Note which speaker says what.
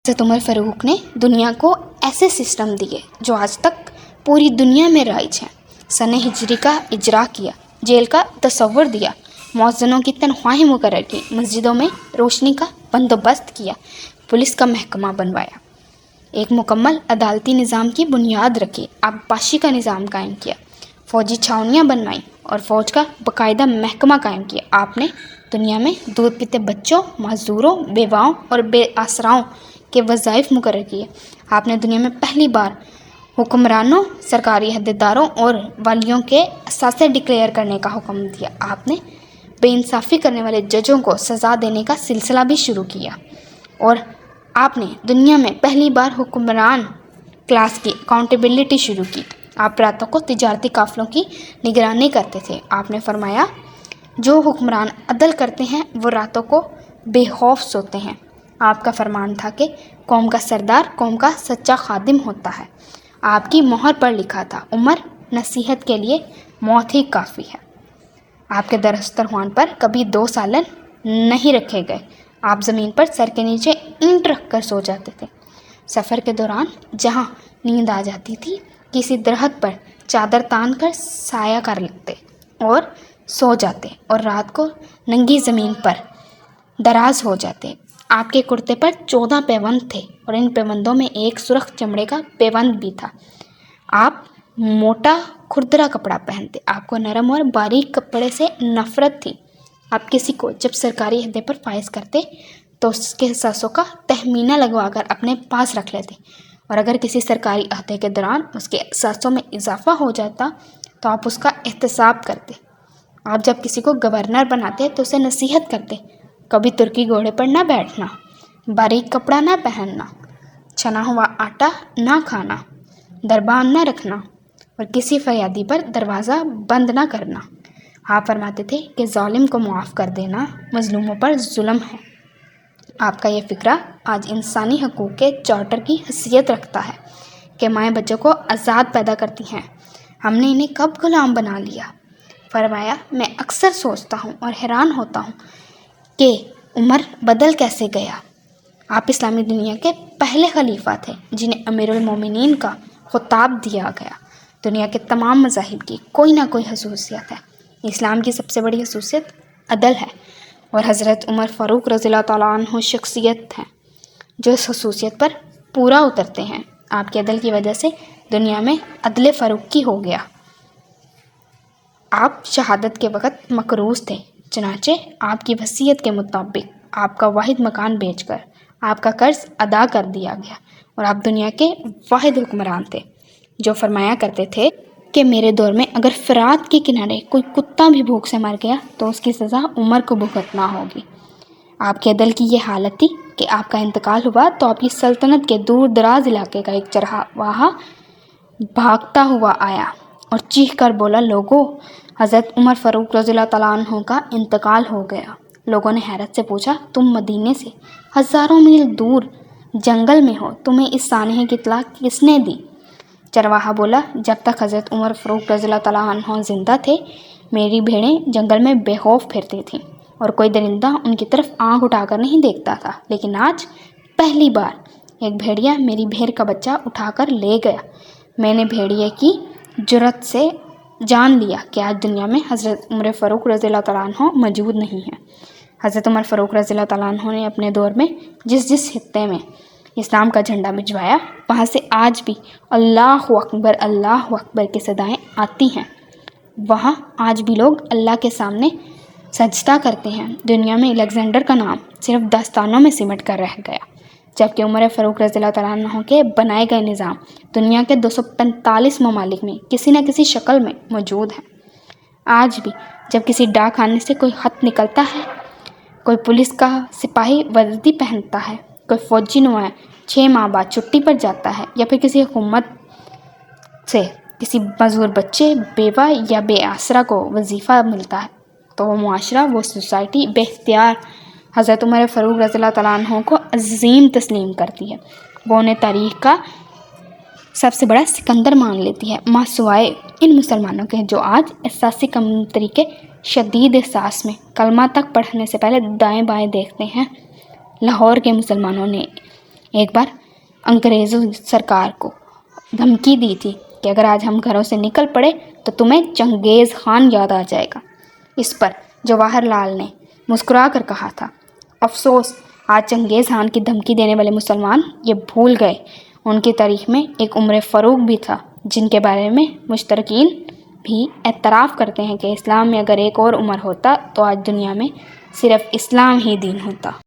Speaker 1: حضرت عمر فاروق نے دنیا کو ایسے سسٹم دیے جو آج تک پوری دنیا میں رائج ہیں۔ سنہ ہجری کا اجرا کیا، جیل کا تصور دیا، مؤذنوں کی تنخواہیں مقرر کی، مسجدوں میں روشنی کا بندوبست کیا، پولیس کا محکمہ بنوایا، ایک مکمل عدالتی نظام کی بنیاد رکھی، آبپاشی کا نظام قائم کیا، فوجی چھاؤنیاں بنوائیں اور فوج کا باقاعدہ محکمہ قائم کیا۔ آپ نے دنیا میں دودھ پیتے بچوں، معذوروں، بیواؤں اور بے آسراؤں کے وظائف مقرر کیے۔ آپ نے دنیا میں پہلی بار حکمرانوں، سرکاری عہدیداروں اور والیوں کے اثاثے ڈکلیئر کرنے کا حکم دیا۔ آپ نے بے انصافی کرنے والے ججوں کو سزا دینے کا سلسلہ بھی شروع کیا، اور آپ نے دنیا میں پہلی بار حکمران کلاس کی اکاؤنٹیبلٹی شروع کی۔ آپ راتوں کو تجارتی قافلوں کی نگرانی کرتے تھے۔ آپ نے فرمایا، جو حکمران عدل کرتے ہیں وہ راتوں کو بے خوف سوتے ہیں۔ آپ کا فرمان تھا کہ قوم کا سردار قوم کا سچا خادم ہوتا ہے۔ آپ کی مہر پر لکھا تھا، عمر نصیحت کے لیے موت ہی کافی ہے۔ آپ کے دسترخوان پر کبھی 2 سالن نہیں رکھے گئے۔ آپ زمین پر سر کے نیچے اینٹ رکھ کر سو جاتے تھے۔ سفر کے دوران جہاں نیند آ جاتی تھی، کسی درخت پر چادر تان کر سایہ کر لیتے اور سو جاتے، اور رات کو ننگی زمین پر دراز ہو جاتے۔ آپ کے کرتے پر 14 پیوند تھے، اور ان پیوندوں میں ایک سرخ چمڑے کا پیوند بھی تھا۔ آپ موٹا کھردرا کپڑا پہنتے۔ آپ کو نرم اور باریک کپڑے سے نفرت تھی۔ آپ کسی کو جب سرکاری عہدے پر فائز کرتے تو اس کے حصصوں کا تخمینہ لگوا کر اپنے پاس رکھ لیتے، اور اگر کسی سرکاری عہدے کے دوران اس کے حصصوں میں اضافہ ہو جاتا تو آپ اس کا احتساب کرتے۔ آپ جب کسی کو گورنر بناتے تو اسے نصیحت کرتے، کبھی ترکی گھوڑے پر نہ بیٹھنا، باریک کپڑا نہ پہننا، چھنا ہوا آٹا نہ کھانا، دربان نہ رکھنا، اور کسی فریادی پر دروازہ بند نہ کرنا۔ آپ فرماتے تھے کہ ظالم کو معاف کر دینا مظلوموں پر ظلم ہے۔ آپ کا یہ فقرہ آج انسانی حقوق کے چارٹر کی حیثیت رکھتا ہے کہ مائیں بچوں کو آزاد پیدا کرتی ہیں۔ ہم نے انہیں کب غلام بنا لیا؟ فرمایا، میں اکثر سوچتا ہوں اور حیران ہوتا ہوں کہ عمر بدل کیسے گیا۔ آپ اسلامی دنیا کے پہلے خلیفہ تھے جنہیں امیر المومنین کا خطاب دیا گیا۔ دنیا کے تمام مذاہب کی کوئی نہ کوئی خصوصیت ہے، اسلام کی سب سے بڑی خصوصیت عدل ہے، اور حضرت عمر فاروق رضی اللہ تعالیٰ عنہ شخصیت ہیں جو اس خصوصیت پر پورا اترتے ہیں۔ آپ کے عدل کی وجہ سے دنیا میں عدل فاروقی ہو گیا۔ آپ شہادت کے وقت مقروض تھے، چنانچہ آپ کی وصیت کے مطابق آپ کا واحد مکان بیچ کر آپ کا قرض ادا کر دیا گیا، اور آپ دنیا کے واحد حکمران تھے جو فرمایا کرتے تھے کہ میرے دور میں اگر فرات کے کنارے کوئی کتا بھی بھوک سے مر گیا تو اس کی سزا عمر کو بھگتنا ہوگی۔ آپ کے عدل کی یہ حالت تھی کہ آپ کا انتقال ہوا تو آپ کی سلطنت کے دور دراز علاقے کا ایک چرواہا بھاگتا ہوا آیا اور چیخ کر بولا، لوگوں، حضرت عمر فاروق رضی اللہ تعالیٰ عنہ کا انتقال ہو گیا۔ لوگوں نے حیرت سے پوچھا، تم مدینے سے ہزاروں میل دور جنگل میں ہو، تمہیں اس سانحے کی اطلاع کس نے دی؟ چرواہا بولا، جب تک حضرت عمر فاروق رضی اللہ تعالیٰ عنہ زندہ تھے میری بھیڑیں جنگل میں بے خوف پھرتی تھیں اور کوئی درندہ ان کی طرف آنکھ اٹھا کر نہیں دیکھتا تھا، لیکن آج پہلی بار ایک بھیڑیا میری بھیڑ کا بچہ اٹھا کر لے گیا۔ میں نے بھیڑیے کی جرأت سے جان لیا کہ آج دنیا میں حضرت عمر فاروق رضی اللہ تعالیٰ عنہ موجود نہیں ہیں۔ حضرت عمر فاروق رضی اللہ تعالیٰ عنہ نے اپنے دور میں جس خطے میں اسلام کا جھنڈا بھجوایا، وہاں سے آج بھی اللہ اکبر کی صدائیں آتی ہیں۔ وہاں آج بھی لوگ اللہ کے سامنے سجدہ کرتے ہیں۔ دنیا میں الیگزینڈر کا نام صرف داستانوں میں سمٹ کر رہ گیا، جبکہ عمر فاروق رضی اللہ تعالیٰ عنہ کے بنائے گئے نظام دنیا کے 245 ممالک میں کسی نہ کسی شکل میں موجود ہیں۔ آج بھی جب کسی ڈاک خانے سے کوئی خط نکلتا ہے، کوئی پولیس کا سپاہی وردی پہنتا ہے، کوئی فوجی نمایاں 6 ماہ بعد چھٹی پر جاتا ہے، یا پھر کسی حکومت سے کسی معذور بچے، بیوہ یا بے آسرا کو وظیفہ ملتا ہے، تو وہ معاشرہ، وہ سوسائٹی بے اختیار حضرت عمر فاروق رضی اللہ تعالیٰ عنہ کو عظیم تسلیم کرتی ہے۔ وہ انہیں تاریخ کا سب سے بڑا سکندر مان لیتی ہے، ماں سوائے ان مسلمانوں کے جو آج احساسی کمتری کے شدید احساس میں کلمہ تک پڑھنے سے پہلے دائیں بائیں دیکھتے ہیں۔ لاہور کے مسلمانوں نے ایک بار انگریزوں سرکار کو دھمکی دی تھی کہ اگر آج ہم گھروں سے نکل پڑے تو تمہیں چنگیز خان یاد آ جائے گا۔ اس پر جواہر لال نے مسکرا کر کہا تھا، افسوس آج چنگیز خان کی دھمکی دینے والے مسلمان یہ بھول گئے ان کی تاریخ میں ایک عمر فاروق بھی تھا، جن کے بارے میں مشترکین بھی اعتراف کرتے ہیں کہ اسلام میں اگر ایک اور عمر ہوتا تو آج دنیا میں صرف اسلام ہی دین ہوتا۔